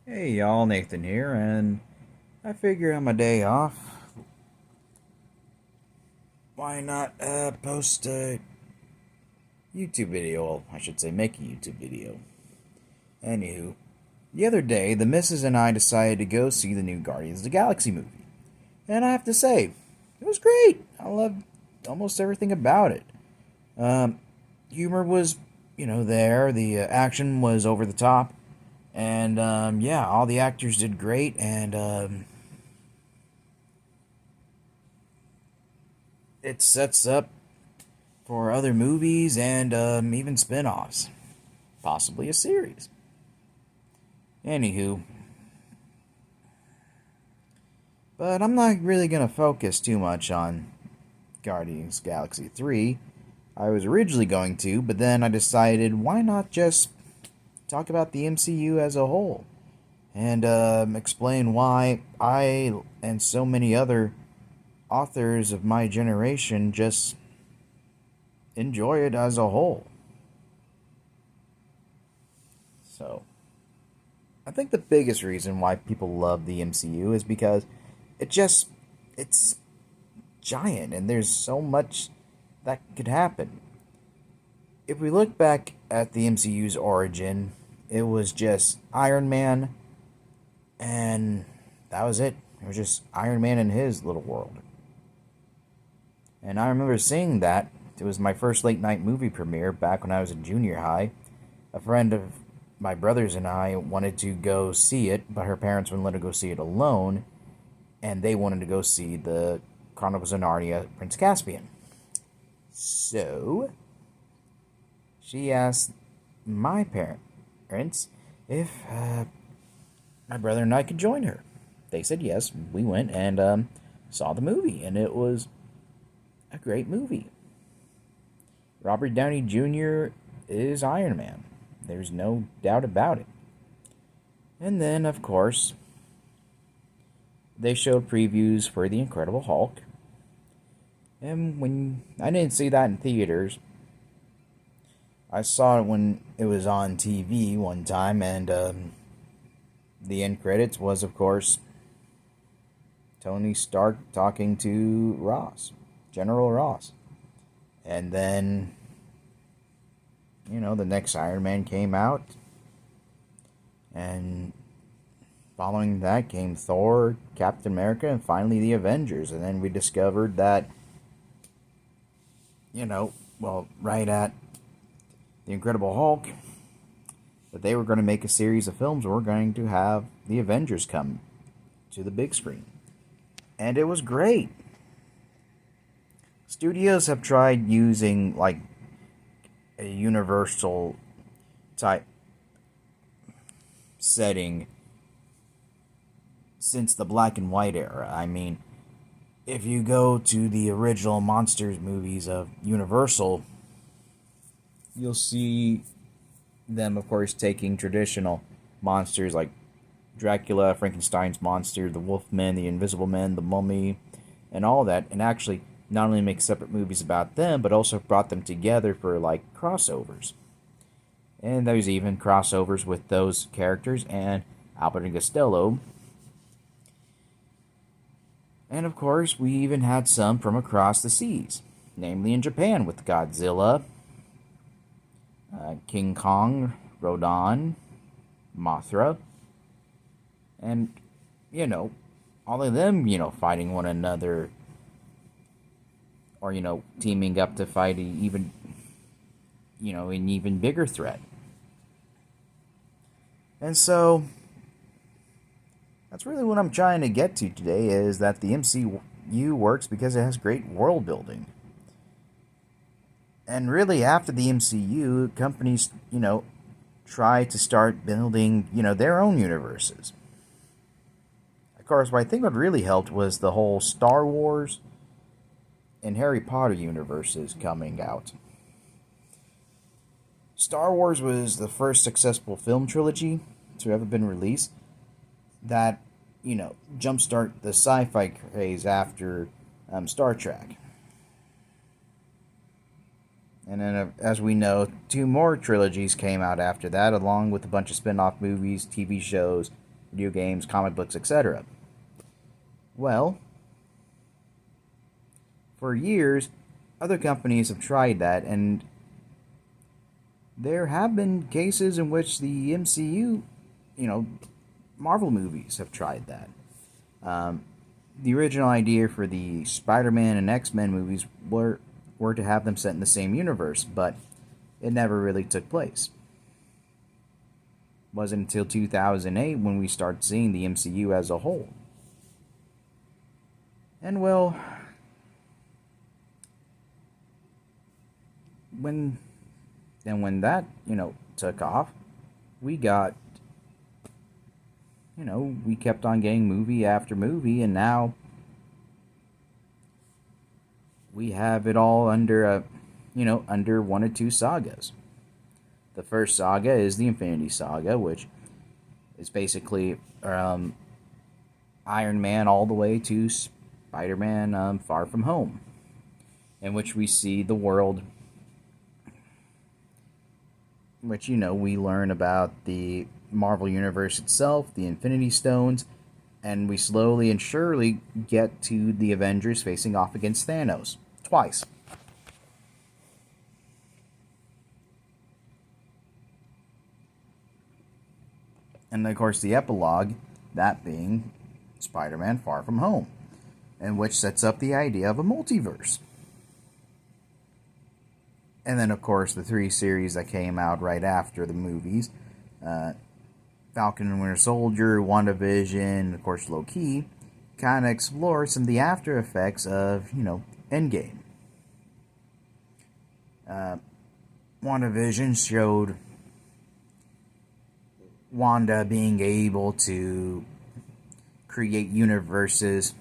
Hey y'all, Nathan here, and I figure on my day off, why not post a YouTube video? Well, I should say make a YouTube video. Anywho, the other day, the missus and I decided to go see the new Guardians of the Galaxy movie. And I have to say, it was great. I loved almost everything about it. Um, Humor was, there. The action was over the top. And, yeah, all the actors did great, and, it sets up for other movies and even spin offs, possibly a series. Anywho, but I'm not really going to focus too much on Guardians Galaxy 3. I was originally going to, but then I decided why not just talk about the MCU as a whole and explain why I and so many other authors of my generation just enjoy it as a whole. So, I think the biggest reason why people love the MCU is because it just it's giant and there's so much that could happen. If we look back at the MCU's origin, it was just Iron Man and that was it. It was just Iron Man in his little world. And I remember seeing that. It was my first late night movie premiere back when I was in junior high. A friend of my brothers and I wanted to go see it, but her parents wouldn't let her go see it alone, and they wanted to go see the Chronicles of Narnia Prince Caspian. So, she asked my parents if my brother and I could join her. They said yes. We went and saw the movie, and it was a great movie. Robert Downey Jr. is Iron Man. There's no doubt about it. And then, of course, they showed previews for The Incredible Hulk. And when I didn't see that in theaters, I saw it when it was on TV one time, and the end credits was, of course, Tony Stark talking to Ross, General Ross. And then, the next Iron Man came out, and following that came Thor, Captain America, and finally the Avengers. And then we discovered that, right at The Incredible Hulk, that they were going to make a series of films where we're going to have the Avengers come to the big screen. And it was great. Studios have tried using, like, a universal type setting since the black and white era. I mean, if you go to the original Monsters movies of Universal, you'll see them, of course, taking traditional monsters like Dracula, Frankenstein's monster, the Wolfman, the Invisible Man, the Mummy, and all that, and actually not only make separate movies about them, but also brought them together for, like, crossovers. And there's even crossovers with those characters and Albert and Costello. And of course, we even had some from across the seas, namely in Japan with Godzilla, King Kong, Rodan, Mothra, and, all of them, fighting one another, or, teaming up to fight an even bigger threat. And so, that's really what I'm trying to get to today, is that the MCU works because it has great world building. And really, after the MCU, companies, try to start building, their own universes. Of course, what I think what really helped was the whole Star Wars and Harry Potter universes coming out. Star Wars was the first successful film trilogy to ever been released that, jumpstart the sci-fi craze after Star Trek. And then, as we know, two more trilogies came out after that, along with a bunch of spin-off movies, TV shows, video games, comic books, etc. Well, for years, other companies have tried that, and there have been cases in which the MCU, you know, Marvel movies have tried that. Um, the original idea for the Spider-Man and X-Men movies were to have them set in the same universe, but it never really took place. It wasn't until 2008 when we started seeing the MCU as a whole. And well, when that, took off, we got, we kept on getting movie after movie, and now we have it all under under one or two sagas. The first saga is the Infinity Saga, which is basically Iron Man all the way to Spider-Man Far From Home, in which we see the world, which, we learn about the Marvel Universe itself, the Infinity Stones, and we slowly and surely get to the Avengers facing off against Thanos. Twice. And of course the epilogue, that being Spider-Man Far From Home, and which sets up the idea of a multiverse. And then of course the three series that came out right after the movies, Falcon and Winter Soldier, WandaVision, and of course Loki, kind of explore some of the after effects of, Endgame. WandaVision showed Wanda being able to create universes,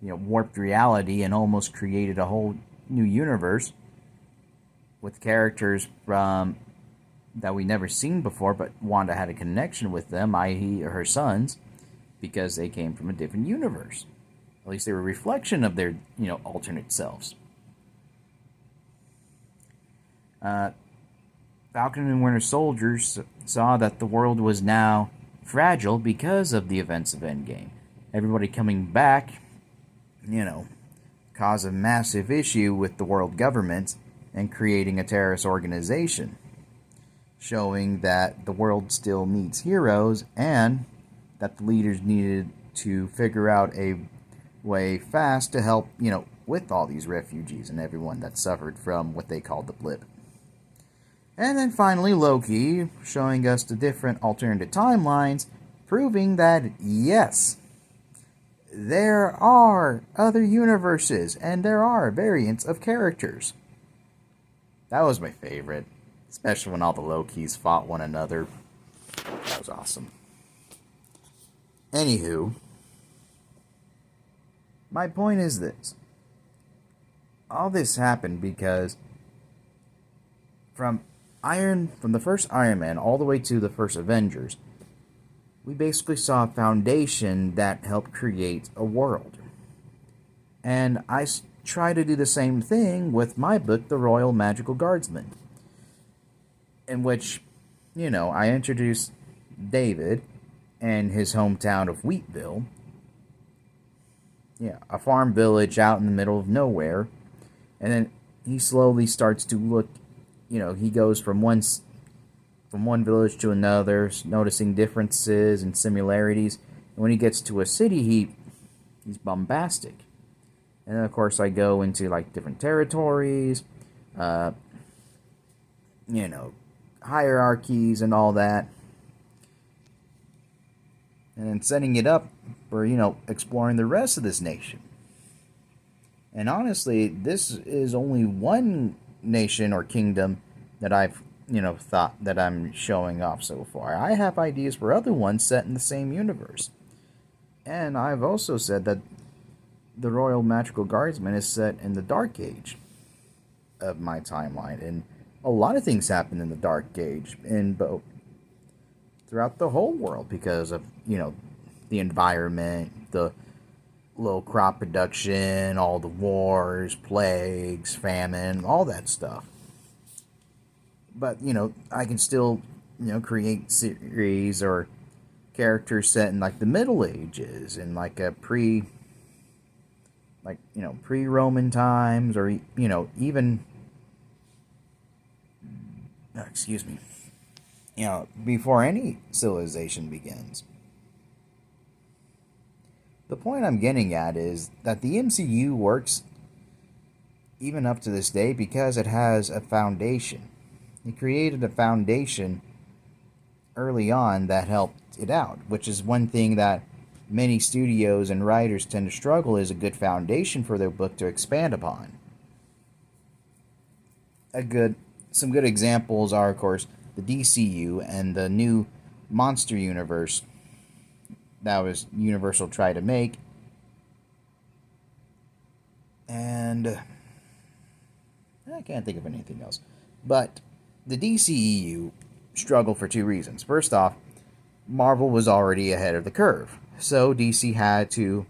warped reality, and almost created a whole new universe with characters from that we never seen before, but Wanda had a connection with them, i.e. her sons, because they came from a different universe. At least they were a reflection of their, alternate selves. Falcon and Winter Soldier saw that the world was now fragile because of the events of Endgame. Everybody coming back, caused a massive issue with the world government and creating a terrorist organization, showing that the world still needs heroes and that the leaders needed to figure out a way fast to help, with all these refugees and everyone that suffered from what they called the blip. And then finally Loki, showing us the different alternative timelines, proving that yes, there are other universes and there are variants of characters. That was my favorite, especially when all the Lokis fought one another. That was awesome. Anywho, my point is this. All this happened because from the first Iron Man all the way to the first Avengers, we basically saw a foundation that helped create a world. And I try to do the same thing with my book, The Royal Magical Guardsman, in which, I introduced David and his hometown of Wheatville. Yeah, a farm village out in the middle of nowhere. And then he slowly starts to look, he goes from one village to another, noticing differences and similarities. And when he gets to a city, he's bombastic. And then, of course, I go into, different territories, hierarchies and all that. And then setting it up for, exploring the rest of this nation. And honestly, this is only one nation or kingdom that I've, thought that I'm showing off so far. I have ideas for other ones set in the same universe. And I've also said that the Royal Magical Guardsman is set in the Dark Age of my timeline. And a lot of things happen in the Dark Age in both throughout the whole world because of, the environment, the low crop production, all the wars, plagues, famine, all that stuff. But, I can still, create series or characters set in like the Middle Ages and like a pre-Roman times, or even excuse me, before any civilization begins. The point I'm getting at is that the MCU works even up to this day because it has a foundation. It created a foundation early on that helped it out, which is one thing that many studios and writers tend to struggle, is a good foundation for their book to expand upon. Some good examples are, of course, the DCU and the new monster universe that was Universal tried to make. And I can't think of anything else. But the DCEU struggled for two reasons. First off, Marvel was already ahead of the curve. So DC had to,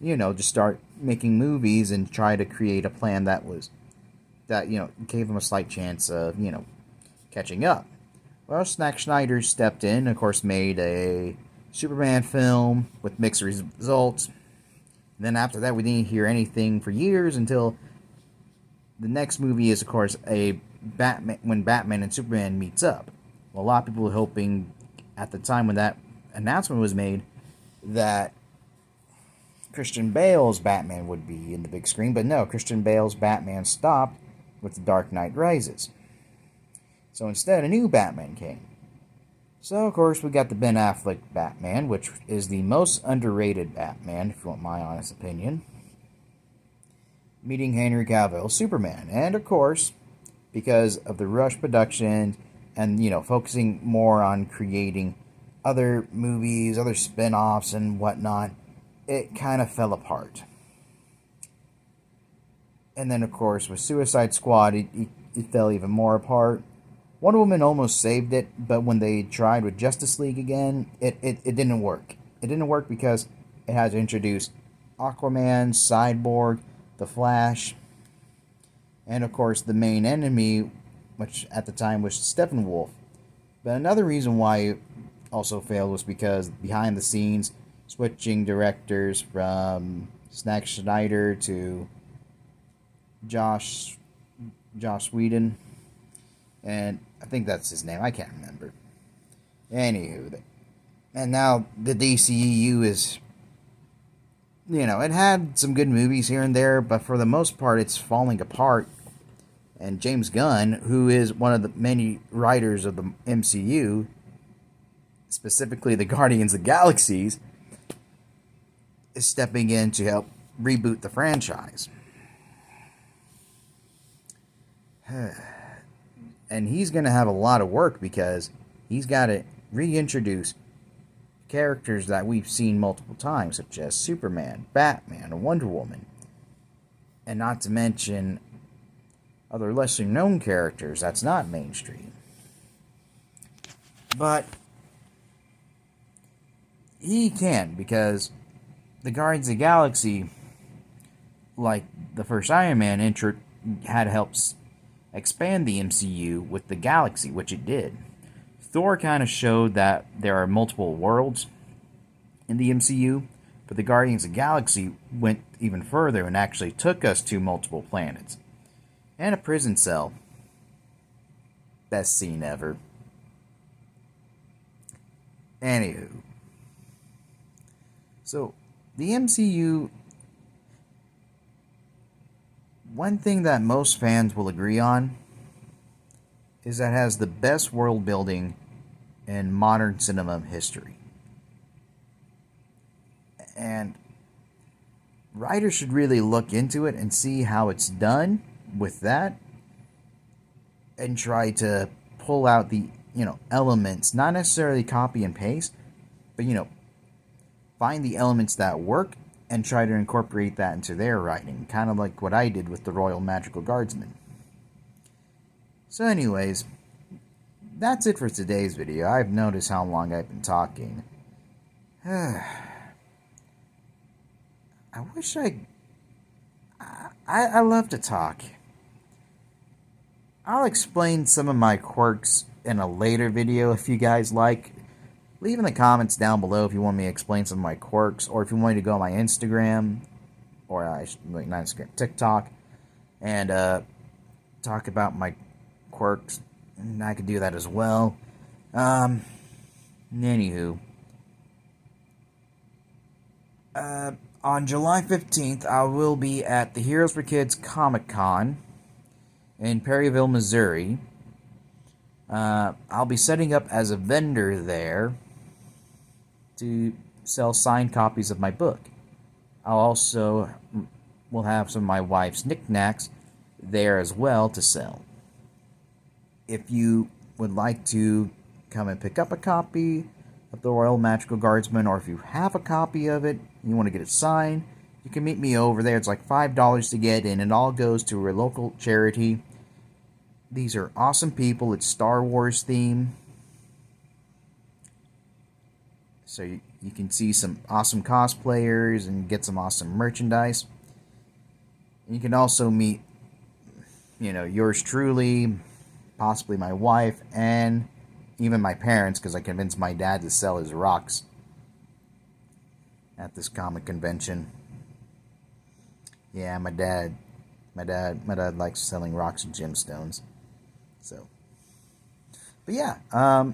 just start making movies and try to create a plan that gave them a slight chance of, catching up. Well, Zack Snyder stepped in, of course, made a Superman film with mixed results. And then after that, we didn't hear anything for years until the next movie is, of course, when Batman and Superman meets up. Well, a lot of people were hoping at the time when that announcement was made that Christian Bale's Batman would be in the big screen, but no, Christian Bale's Batman stopped with The Dark Knight Rises. So instead, a new Batman came. So, of course, we got the Ben Affleck Batman, which is the most underrated Batman, if you want my honest opinion, meeting Henry Cavill Superman. And, of course, because of the rush production and, focusing more on creating other movies, other spin-offs and whatnot, it kind of fell apart. And then, of course, with Suicide Squad, it fell even more apart. Wonder Woman almost saved it, but when they tried with Justice League again, it didn't work. It didn't work because it had to introduce Aquaman, Cyborg, The Flash, and, of course, the main enemy, which at the time was Steppenwolf. But another reason why it also failed was because behind the scenes, switching directors from Zack Snyder to Joss Whedon, and I think that's his name, I can't remember. Anywho, and now the DCEU is, it had some good movies here and there, but for the most part it's falling apart. And James Gunn, who is one of the many writers of the MCU, specifically the Guardians of the Galaxies, is stepping in to help reboot the franchise. And he's going to have a lot of work because he's got to reintroduce characters that we've seen multiple times, such as Superman, Batman, and Wonder Woman. And not to mention other lesser known characters that's not mainstream. But he can, because the Guardians of the Galaxy, like the first Iron Man, had to help expand the MCU with the galaxy, which it did. Thor kind of showed that there are multiple worlds in the MCU, but the Guardians of the Galaxy went even further and actually took us to multiple planets. And a prison cell. Best scene ever. Anywho. So, the MCU, one thing that most fans will agree on is that it has the best world building in modern cinema history. And writers should really look into it and see how it's done with that, and try to pull out the elements, not necessarily copy and paste, but find the elements that work and try to incorporate that into their writing, kind of like what I did with the Royal Magical Guardsman. So anyways, that's it for today's video. I've noticed how long I've been talking. I wish I love to talk. I'll explain some of my quirks in a later video if you guys like. leave in the comments down below if you want me to explain some of my quirks, or if you want me to go on my Instagram, or not Instagram, TikTok, and talk about my quirks. And I could do that as well. Anywho. On July 15th, I will be at the Heroes for Kids Comic-Con in Perryville, Missouri. I'll be setting up as a vendor there to sell signed copies of my book. I'll also will have some of my wife's knickknacks there as well to sell. If you would like to come and pick up a copy of the Royal Magical Guardsman, or if you have a copy of it and you want to get it signed, you can meet me over there. It's like $5 to get in. It all goes to a local charity. These are awesome people. It's Star Wars theme. So you can see some awesome cosplayers and get some awesome merchandise. And you can also meet, yours truly, possibly my wife, and even my parents, because I convinced my dad to sell his rocks at this comic convention. Yeah, my dad likes selling rocks and gemstones. So, but yeah,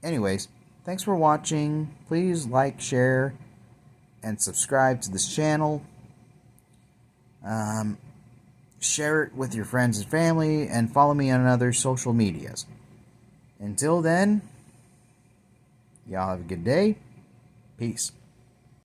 anyways, thanks for watching. Please like, share, and subscribe to this channel. Share it with your friends and family, and follow me on other social medias. Until then, y'all have a good day. Peace.